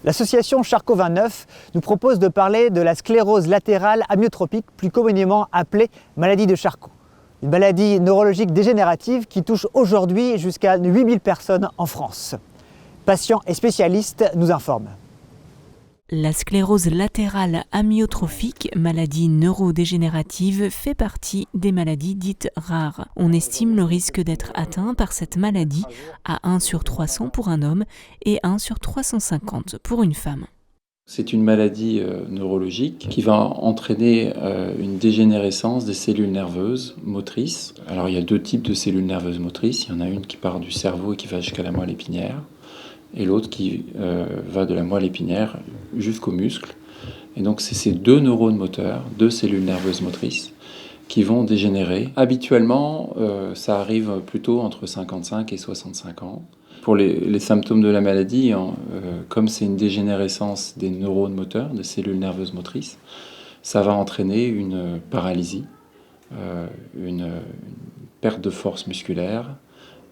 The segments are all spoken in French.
L'association Charcot 29 nous propose de parler de la sclérose latérale amyotropique, plus communément appelée maladie de Charcot. Une maladie neurologique dégénérative qui touche aujourd'hui jusqu'à 8000 personnes en France. Patients et spécialistes nous informent. La sclérose latérale amyotrophique, maladie neurodégénérative, fait partie des maladies dites rares. On estime le risque d'être atteint par cette maladie à 1 sur 300 pour un homme et 1 sur 350 pour une femme. C'est une maladie neurologique qui va entraîner une dégénérescence des cellules nerveuses motrices. Alors il y a deux types de cellules nerveuses motrices. Il y en a une qui part du cerveau et qui va jusqu'à la moelle épinière, et l'autre qui va de la moelle épinière jusqu'aux muscles. Et donc c'est ces deux neurones moteurs, deux cellules nerveuses motrices, qui vont dégénérer. Habituellement, ça arrive plutôt entre 55 et 65 ans. Pour les symptômes de la maladie, comme c'est une dégénérescence des neurones moteurs, des cellules nerveuses motrices, ça va entraîner une paralysie, une perte de force musculaire,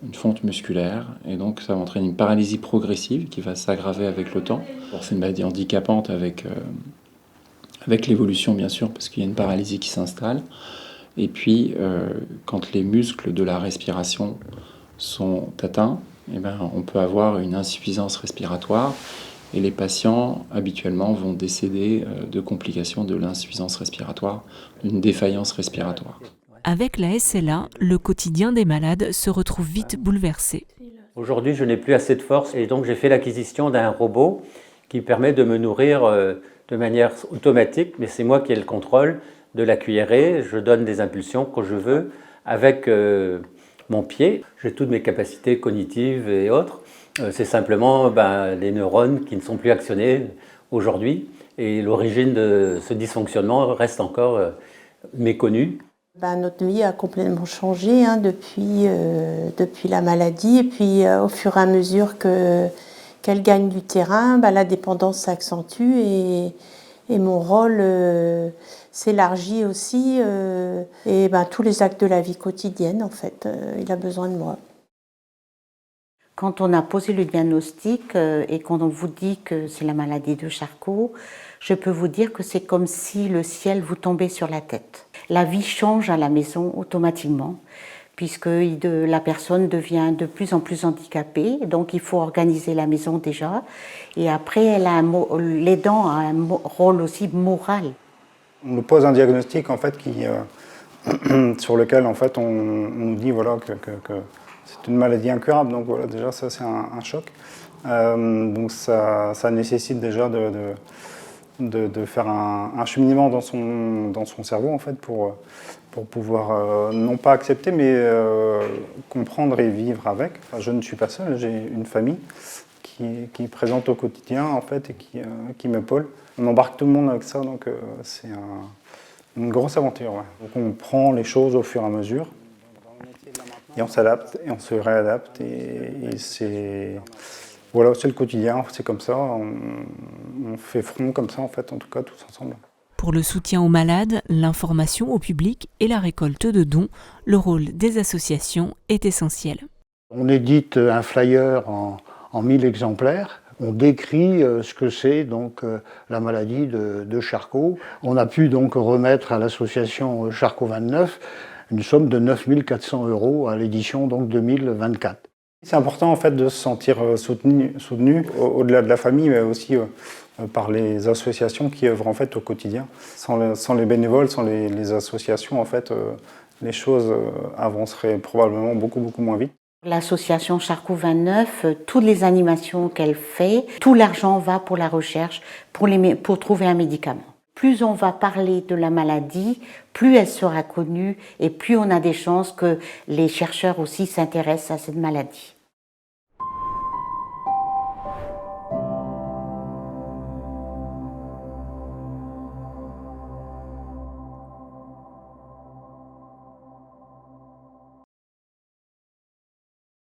une fonte musculaire, et donc ça va entraîner une paralysie progressive qui va s'aggraver avec le temps. C'est une maladie handicapante avec l'évolution bien sûr, parce qu'il y a une paralysie qui s'installe. Et puis quand les muscles de la respiration sont atteints, eh bien, on peut avoir une insuffisance respiratoire, et les patients habituellement vont décéder de complications de l'insuffisance respiratoire, d'une défaillance respiratoire. Avec la SLA, le quotidien des malades se retrouve vite bouleversé. Aujourd'hui, je n'ai plus assez de force et donc j'ai fait l'acquisition d'un robot qui permet de me nourrir de manière automatique, mais c'est moi qui ai le contrôle de la cuillerée. Je donne des impulsions quand je veux avec mon pied. J'ai toutes mes capacités cognitives et autres. C'est simplement les neurones qui ne sont plus actionnés aujourd'hui, et l'origine de ce dysfonctionnement reste encore méconnue. Notre vie a complètement changé depuis la maladie, et puis au fur et à mesure qu'elle gagne du terrain, la dépendance s'accentue et mon rôle s'élargit aussi, et tous les actes de la vie quotidienne, en fait, il a besoin de moi. Quand on a posé le diagnostic et quand on vous dit que c'est la maladie de Charcot, je peux vous dire que c'est comme si le ciel vous tombait sur la tête. La vie change à la maison automatiquement, puisque la personne devient de plus en plus handicapée, donc il faut organiser la maison déjà. Et après, l'aidant a un rôle aussi moral. On nous pose un diagnostic en fait, sur lequel en fait, on nous dit voilà, que c'est une maladie incurable, donc voilà, déjà ça c'est un choc. Donc ça nécessite déjà de faire un cheminement dans son cerveau en fait, pour pouvoir non pas accepter mais comprendre et vivre avec. Enfin, je ne suis pas seul, j'ai une famille qui est présente au quotidien en fait, et qui m'épaule. On embarque tout le monde avec ça, donc c'est une grosse aventure. Ouais. Donc on prend les choses au fur et à mesure. Et on s'adapte et on se réadapte, et c'est le quotidien, c'est comme ça, on fait front comme ça en fait, en tout cas tous ensemble. Pour le soutien aux malades, l'information au public et la récolte de dons, le rôle des associations est essentiel. On édite un flyer en 1000 exemplaires. On décrit ce que c'est donc la maladie de Charcot. On a pu donc remettre à l'association Charcot 29 une somme de 9 400 € à l'édition donc 2024. C'est important en fait de se sentir soutenu au-delà de la famille, mais aussi par les associations qui œuvrent en fait au quotidien. Sans les bénévoles, sans les associations, en fait, les choses avanceraient probablement beaucoup moins vite. L'association Charcot 29, toutes les animations qu'elle fait, tout l'argent va pour la recherche, pour trouver un médicament. Plus on va parler de la maladie, plus elle sera connue et plus on a des chances que les chercheurs aussi s'intéressent à cette maladie.